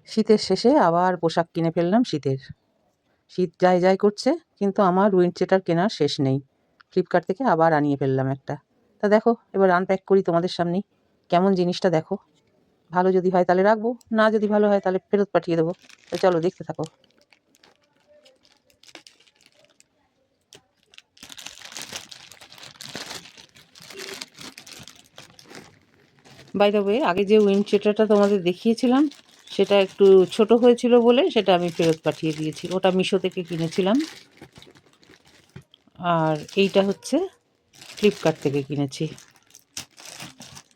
শীতের শেষে আবার পোশাক কিনে ফেললাম শীতের। শীত যাই যাই করছে, কিন্তু আমার উইন্ড চিটার কেনার শেষ নেই। ফ্লিপকার্ট থেকে আবার আনিয়ে ফেললাম একটা। তা দেখো এবার আনপ্যাক করি তোমাদের সামনেই। কেমন জিনিসটা দেখো। ভালো যদি হয় তাহলে রাখবো, না যদি ভালো হয় তাহলে ফেরত পাঠিয়ে দেবো। তো চলো দেখতে থাকো। বাই দ্য ওয়ে, আগে যে উইন্ড চিটারটা তোমাদের দেখিয়েছিলাম সেটা একটু ছোট হয়েছিল বলে সেটা আমি ফেরত পাঠিয়ে দিয়েছি। ওটা মিশো থেকে কিনেছিলাম। আর এইটা হচ্ছে ফ্লিপকার্ট থেকে কিনেছি।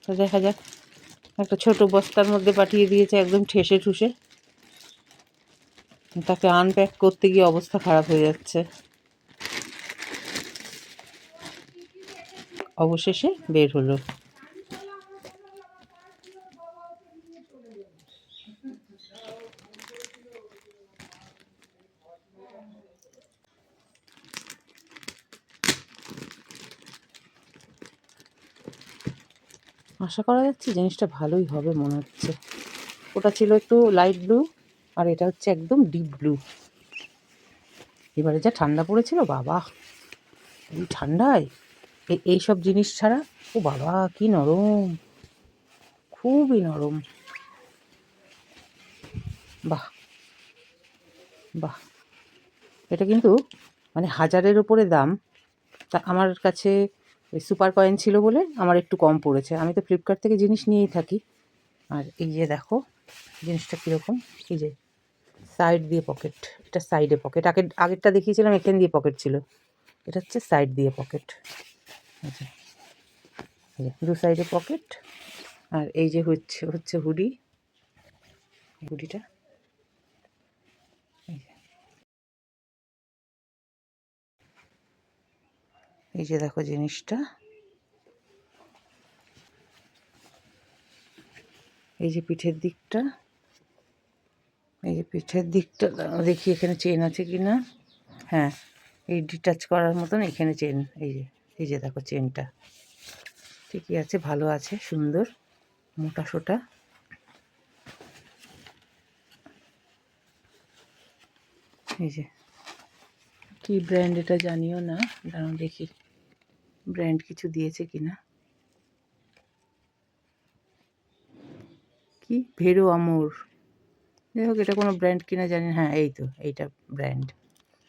তো দেখা যাক। একটা ছোট বস্তার মধ্যে পাঠিয়ে দিয়েছে, একদম ঠেসে ঠুসে। তাকে আনপ্যাক করতে গিয়ে অবস্থা খারাপ হয়ে যাচ্ছে। অবশেষে বের হলো। আশা করা যাচ্ছে জিনিসটা ভালোই হবে মনে হচ্ছে। ওটা ছিল একটু লাইট ব্লু, আর এটা হচ্ছে একদম ডিপ ব্লু। এবারে যা ঠান্ডা পড়েছিল বাবা, এই ঠান্ডায় এইসব জিনিস ছাড়া, ও বাবা কি নরম, খুবই নরম। বাহ বাহ, এটা কিন্তু মানে 1000-এর উপরে দাম। তা আমার কাছে ওই সুপার কয়েন ছিল বলে আমার একটু কম পড়েছে। আমি তো ফ্লিপকার্ট থেকে জিনিস নিয়েই থাকি। আর এই যে দেখো জিনিসটা কীরকম, এই যে সাইড দিয়ে পকেট, এটা সাইডে পকেট। আগেরটা দেখিয়েছিলাম এখান দিয়ে পকেট ছিল, এটা হচ্ছে সাইড দিয়ে পকেট। এই যে দু সাইডে পকেট। আর এই যে হচ্ছে হুডিটা। এই যে দেখো জিনিসটা, এই যে পিঠের দিকটা, এই যে পিঠের দিকটা দেখি এখানে চেন আছে কি না। হ্যাঁ, এই ডিটাচ করার মতন এখানে চেন, এই যে দেখো চেনটা ঠিকই আছে, ভালো আছে, সুন্দর মোটা সোটা। এই যে কি ব্র্যান্ড এটা জানিও না, দাঁড়াও দেখি ব্র্যান্ড কিছু দিয়েছে কিনা। কি ভেরো আমর, যাই হোক এটা কোনো ব্র্যান্ড কিনা জানি। হ্যাঁ এই তো, এইটা ব্র্যান্ড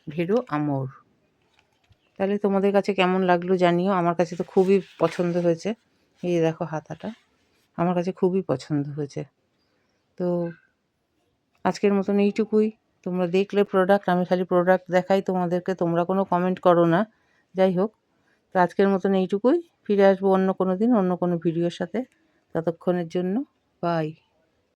ভেরো আমর। তাহলে তোমাদের কাছে কেমন লাগলো জানিও। আমার কাছে তো খুবই পছন্দ হয়েছে। এই দেখো হাতাটা আমার কাছে খুবই পছন্দ হয়েছে। তো আজকের মতন এইটুকুই। তোমরা দেখলে প্রোডাক্ট, আমি খালি প্রোডাক্ট দেখাই তোমাদেরকে, তোমরা কোনো কমেন্ট করো না। যাই হোক, তো আজকের মতন এইটুকুই। ফিরে আসবো অন্য কোনো দিন অন্য কোনো ভিডিওর সাথে। ততক্ষণের জন্য বাই।